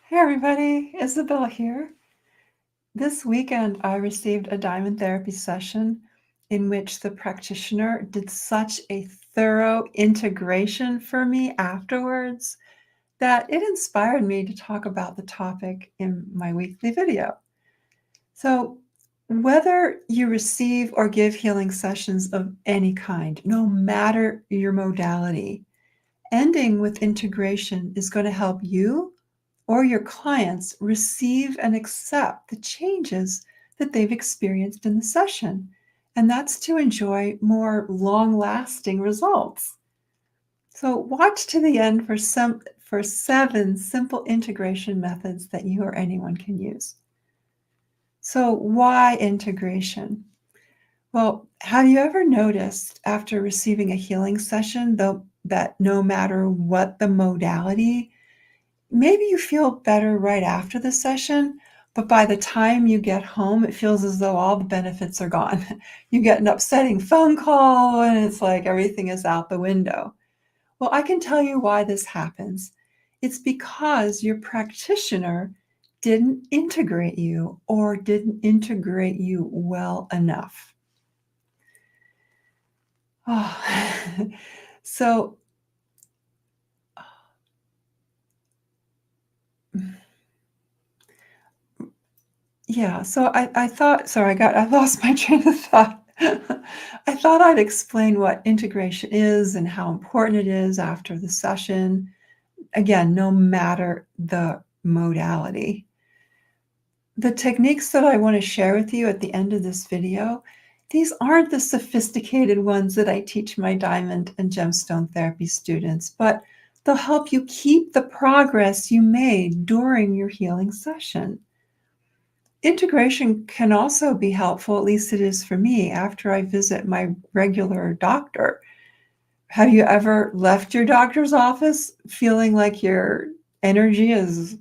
Hey everybody, Isabelle here. This weekend I received a diamond therapy session in which the practitioner did such a thorough integration for me afterwards that it inspired me to talk about the topic in my weekly video. So, whether you receive or give healing sessions of any kind, no matter your modality, ending with integration is going to help you or your clients receive and accept the changes that they've experienced in the session. And that's to enjoy more long lasting results. So, watch to the end for 7 simple integration methods that you or anyone can use. So, why integration? Well, have you ever noticed after receiving a healing session, though, that no matter what the modality, maybe you feel better right after the session, but by the time you get home, it feels as though all the benefits are gone. You get an upsetting phone call, and it's like everything is out the window. Well, I can tell you why this happens. It's because your practitioner didn't integrate you or didn't integrate you well enough. Oh. So, yeah, so I thought, sorry, I lost my train of thought. I thought I'd explain what integration is and how important it is after the session. Again, no matter the modality. The techniques that I want to share with you at the end of this video, these aren't the sophisticated ones that I teach my diamond and gemstone therapy students, but they'll help you keep the progress you made during your healing session. Integration can also be helpful, at least it is for me, after I visit my regular doctor. Have you ever left your doctor's office feeling like your energy is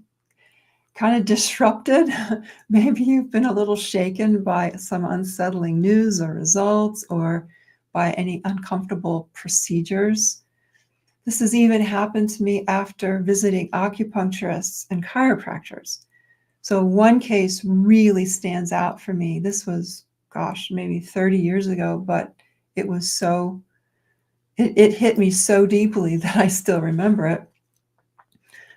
kind of disrupted? Maybe you've been a little shaken by some unsettling news or results or by any uncomfortable procedures. This has even happened to me after visiting acupuncturists and chiropractors. So one case really stands out for me. This was, gosh, maybe 30 years ago, but it was so, it hit me so deeply that I still remember it.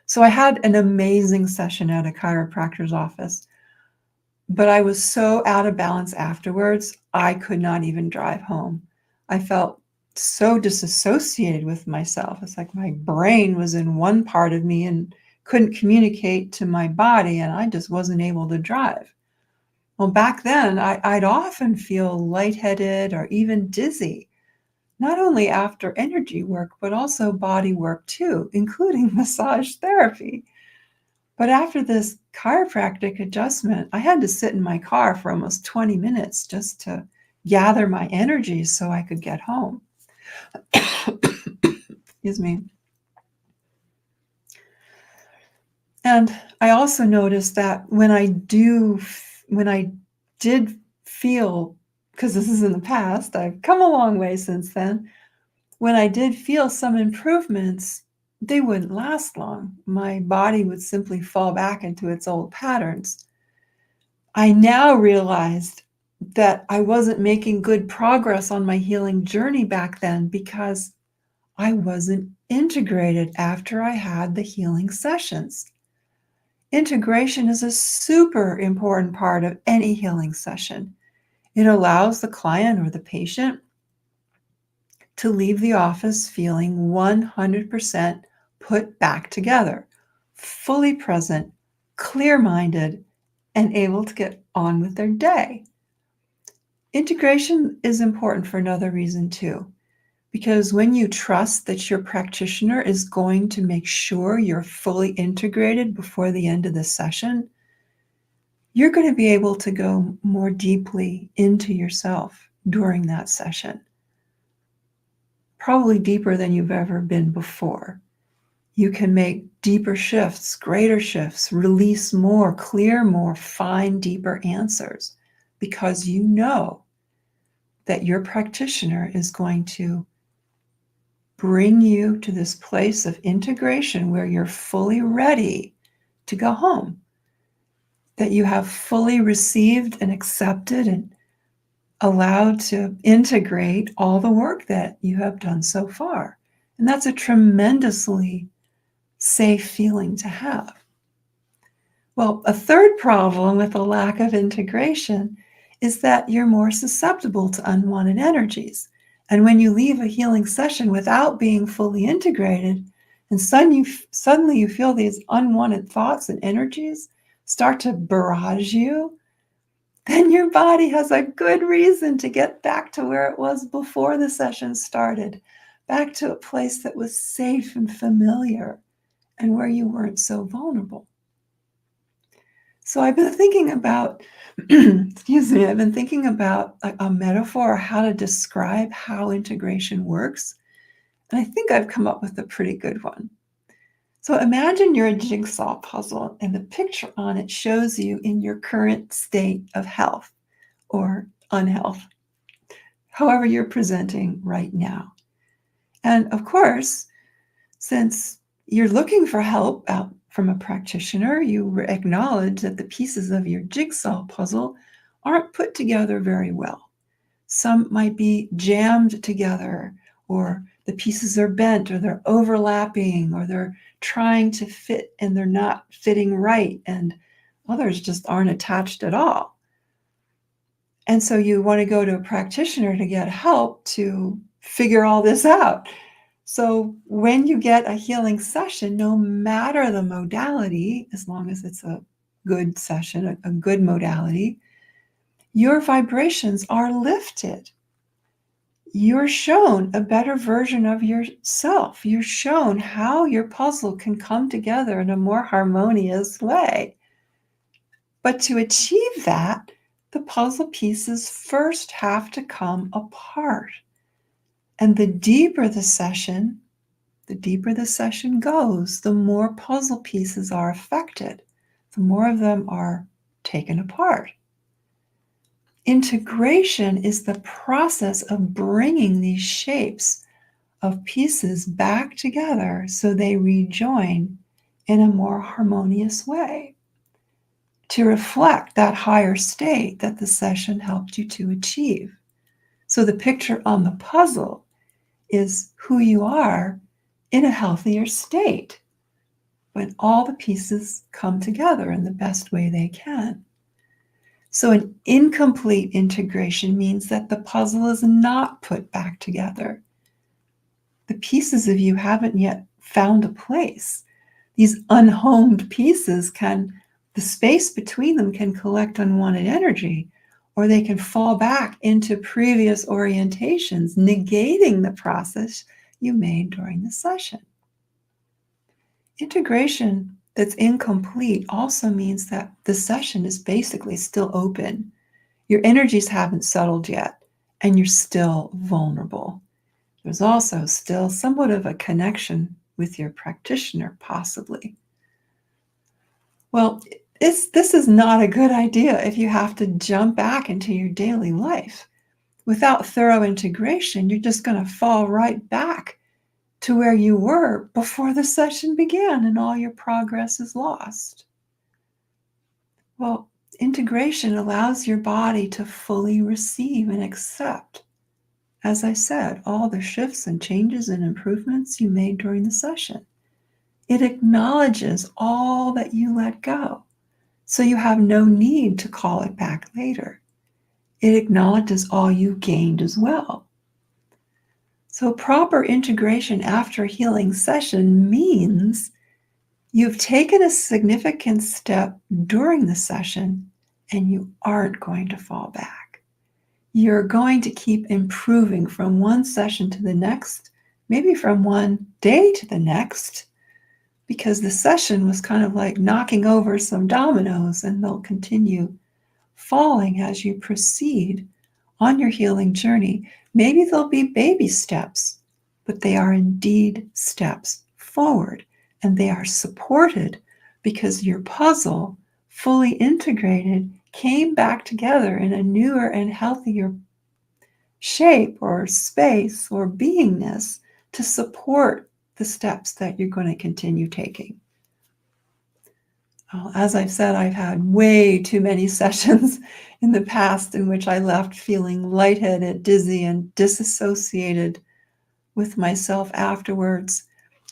So I had an amazing session at a chiropractor's office, but I was so out of balance afterwards, I could not even drive home. I felt so disassociated with myself. It's like my brain was in one part of me and couldn't communicate to my body, and I just wasn't able to drive. Well, back then, I'd often feel lightheaded or even dizzy, not only after energy work, but also body work too, including massage therapy. But after this chiropractic adjustment, I had to sit in my car for almost 20 minutes just to gather my energy so I could get home. Excuse me. And I also noticed that when I did feel, because this is in the past, I've come a long way since then. When I did feel some improvements, they wouldn't last long. My body would simply fall back into its old patterns. I now realized that I wasn't making good progress on my healing journey back then because I wasn't integrated after I had the healing sessions. Integration is a super important part of any healing session. It allows the client or the patient to leave the office feeling 100% put back together, fully present, clear-minded, and able to get on with their day. Integration is important for another reason too, because when you trust that your practitioner is going to make sure you're fully integrated before the end of the session, you're going to be able to go more deeply into yourself during that session, probably deeper than you've ever been before. You can make deeper shifts, greater shifts, release more, clear more, find deeper answers, because you know that your practitioner is going to bring you to this place of integration where you're fully ready to go home, that you have fully received and accepted and allowed to integrate all the work that you have done so far. And that's a tremendously safe feeling to have. Well, a third problem with a lack of integration is that you're more susceptible to unwanted energies. And when you leave a healing session without being fully integrated, and suddenly you feel these unwanted thoughts and energies start to barrage you, then your body has a good reason to get back to where it was before the session started, back to a place that was safe and familiar and where you weren't so vulnerable. So I've been thinking about, excuse me, I've been thinking about a metaphor, how to describe how integration works. And I think I've come up with a pretty good one. So imagine you're a jigsaw puzzle and the picture on it shows you in your current state of health or unhealth, however you're presenting right now. And of course, since you're looking for help out from a practitioner, you acknowledge that the pieces of your jigsaw puzzle aren't put together very well. Some might be jammed together, or the pieces are bent, or they're overlapping, or they're trying to fit and they're not fitting right, and others just aren't attached at all. And so you want to go to a practitioner to get help to figure all this out. So when you get a healing session, no matter the modality, as long as it's a good session, a good modality, your vibrations are lifted. You're shown a better version of yourself. You're shown how your puzzle can come together in a more harmonious way. But to achieve that, the puzzle pieces first have to come apart. And the deeper the session goes, the more puzzle pieces are affected, the more of them are taken apart. Integration is the process of bringing these shapes of pieces back together so they rejoin in a more harmonious way, to reflect that higher state that the session helped you to achieve. So the picture on the puzzle is who you are in a healthier state when all the pieces come together in the best way they can. So an incomplete integration means that the puzzle is not put back together. The pieces of you haven't yet found a place. These unhomed pieces the space between them can collect unwanted energy, or they can fall back into previous orientations, negating the process you made during the session. Integration that's incomplete also means that the session is basically still open. Your energies haven't settled yet, and you're still vulnerable. There's also still somewhat of a connection with your practitioner, possibly. Well, this is not a good idea if you have to jump back into your daily life. Without thorough integration, you're just going to fall right back to where you were before the session began, and all your progress is lost. Well, integration allows your body to fully receive and accept, as I said, all the shifts and changes and improvements you made during the session. It acknowledges all that you let go, so you have no need to call it back later. It acknowledges all you gained as well. So proper integration after a healing session means you've taken a significant step during the session and you aren't going to fall back. You're going to keep improving from one session to the next, maybe from one day to the next, because the session was kind of like knocking over some dominoes, and they'll continue falling as you proceed on your healing journey. Maybe they'll be baby steps, but they are indeed steps forward, and they are supported because your puzzle, fully integrated, came back together in a newer and healthier shape or space or beingness to support the steps that you're going to continue taking. Well, as I've said, I've had way too many sessions in the past in which I left feeling lightheaded, dizzy, and disassociated with myself afterwards.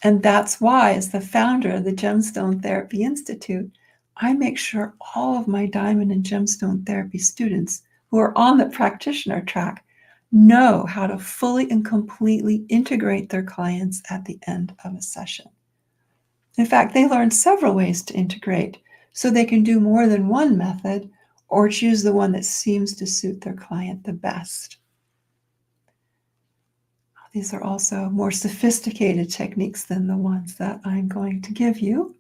And that's why, as the founder of the Gemstone Therapy Institute, I make sure all of my diamond and gemstone therapy students who are on the practitioner track know how to fully and completely integrate their clients at the end of a session. In fact, they learn several ways to integrate so they can do more than one method or choose the one that seems to suit their client the best. These are also more sophisticated techniques than the ones that I'm going to give you.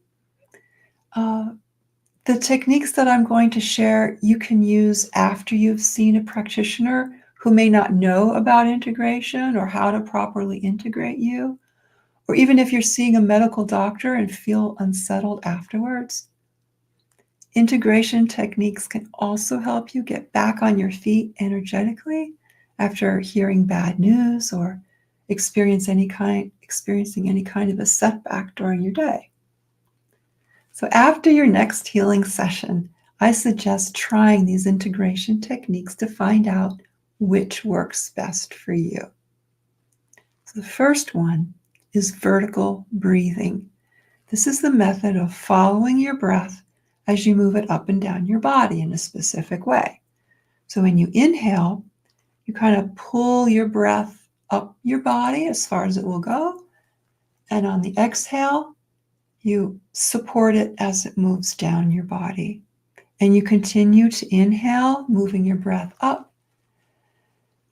The techniques that I'm going to share, you can use after you've seen a practitioner who may not know about integration or how to properly integrate you, or even if you're seeing a medical doctor and feel unsettled afterwards. Integration techniques can also help you get back on your feet energetically after hearing bad news or experiencing any kind of a setback during your day. So after your next healing session, I suggest trying these integration techniques to find out which works best for you. So the first one is vertical breathing. This is the method of following your breath as you move it up and down your body in a specific way. So when you inhale, you kind of pull your breath up your body as far as it will go. And on the exhale, you support it as it moves down your body. And you continue to inhale, moving your breath up.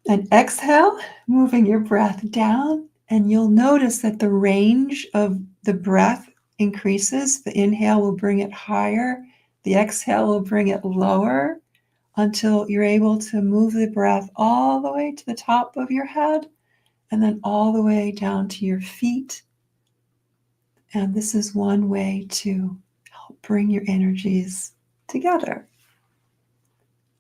And exhale, moving your breath down. And you'll notice that the range of the breath increases. The inhale will bring it higher. The exhale will bring it lower until you're able to move the breath all the way to the top of your head and then all the way down to your feet. And this is one way to help bring your energies together.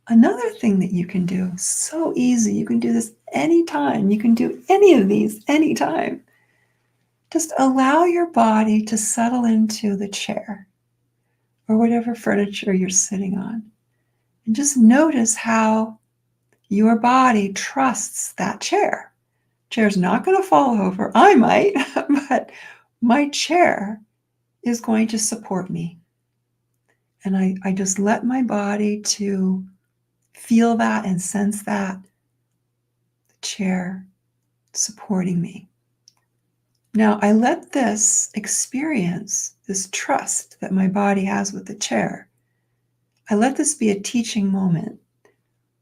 Another thing that you can do, so easy, you can do this anytime. You can do any of these anytime. Just allow your body to settle into the chair or whatever furniture you're sitting on. And just notice how your body trusts that chair. Chair's not going to fall over. I might, but my chair is going to support me. And I just let my body to feel that and sense that the chair supporting me. Now I let this experience, this trust that my body has with the chair, I let this be a teaching moment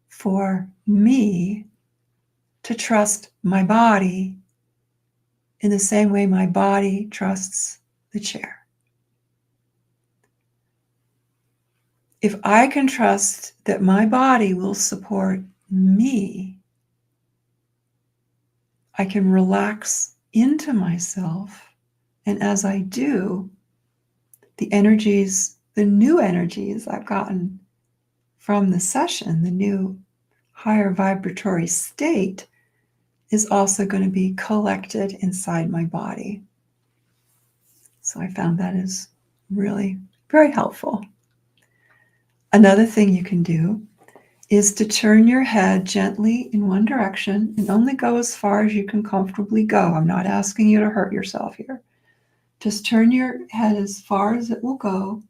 for me to trust my body in the same way my body trusts the chair. If I can trust that my body will support me, I can relax into myself. And as I do, the energies, the new energies I've gotten from the session, the new higher vibratory state, is also going to be collected inside my body. So I found that is really very helpful. Another thing you can do is to turn your head gently in one direction and only go as far as you can comfortably go. I'm not asking you to hurt yourself here. Just turn your head as far as it will go.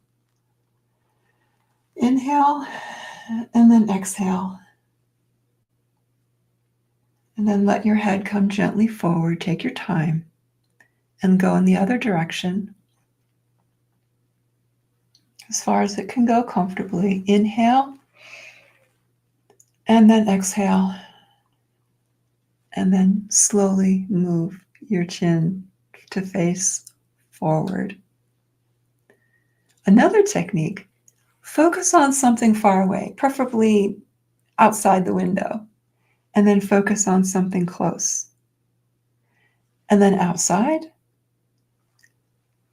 Inhale and then exhale. And then let your head come gently forward. Take your time and go in the other direction as far as it can go comfortably. Inhale and then exhale. And then slowly move your chin to face forward. Another technique, focus on something far away, preferably outside the window, and then focus on something close. And then outside,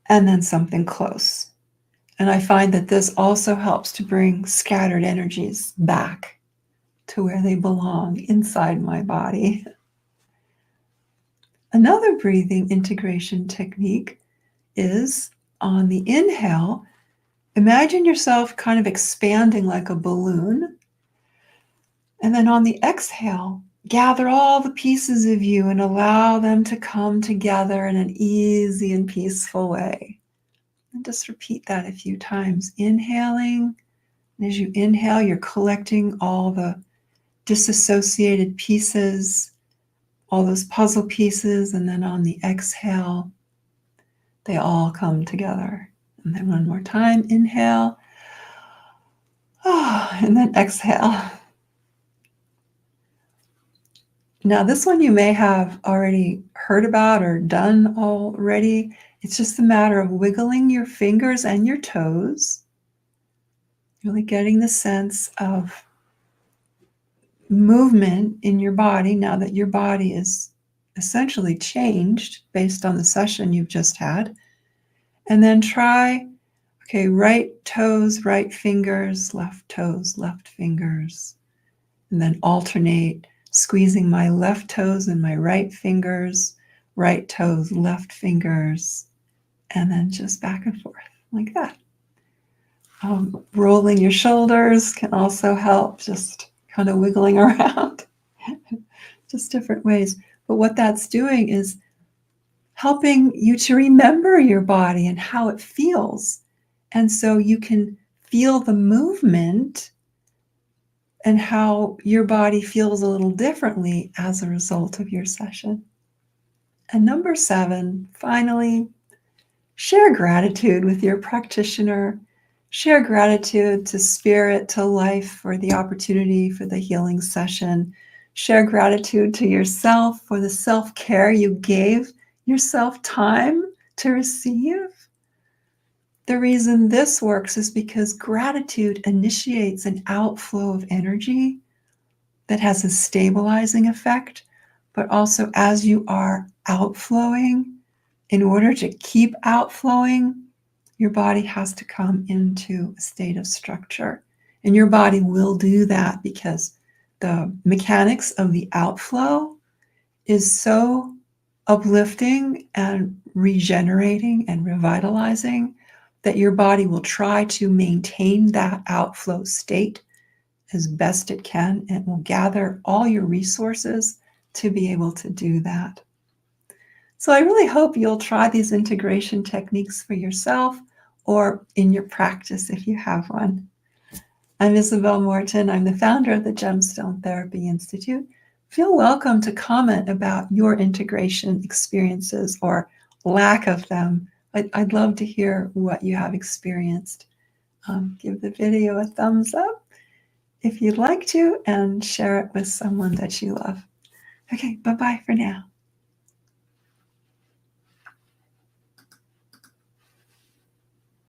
and then something close. And I find that this also helps to bring scattered energies back to where they belong inside my body. Another breathing integration technique is on the inhale, Imagine yourself kind of expanding like a balloon. And then on the exhale, gather all the pieces of you and allow them to come together in an easy and peaceful way. And just repeat that a few times. Inhaling. And as you inhale, you're collecting all the disassociated pieces, all those puzzle pieces. And then on the exhale, they all come together. And then one more time, inhale. And then exhale. Now, this one you may have already heard about or done already. It's just a matter of wiggling your fingers and your toes, really getting the sense of movement in your body now that your body is essentially changed based on the session you've just had. And then try, okay, right toes, right fingers, left fingers, and then alternate squeezing my left toes and my right fingers, right toes, left fingers, and then just back and forth like that. Rolling your shoulders can also help, just kind of wiggling around, just different ways. But what that's doing is helping you to remember your body and how it feels. And so you can feel the movement and how your body feels a little differently as a result of your session. And number 7, finally, share gratitude with your practitioner. Share gratitude to spirit, to life for the opportunity for the healing session. Share gratitude to yourself for the self-care you gave yourself time to receive. The reason this works is because gratitude initiates an outflow of energy that has a stabilizing effect, but also as you are outflowing, in order to keep outflowing, your body has to come into a state of structure. And your body will do that because the mechanics of the outflow is so uplifting and regenerating and revitalizing that your body will try to maintain that outflow state as best it can and will gather all your resources to be able to do that. So I really hope you'll try these integration techniques for yourself or in your practice if you have one. I'm Isabelle Morton. I'm the founder of the Gemstone Therapy Institute. Feel welcome to comment about your integration experiences or lack of them. I'd love to hear what you have experienced. Give the video a thumbs up if you'd like to, and share it with someone that you love. Okay, bye-bye for now.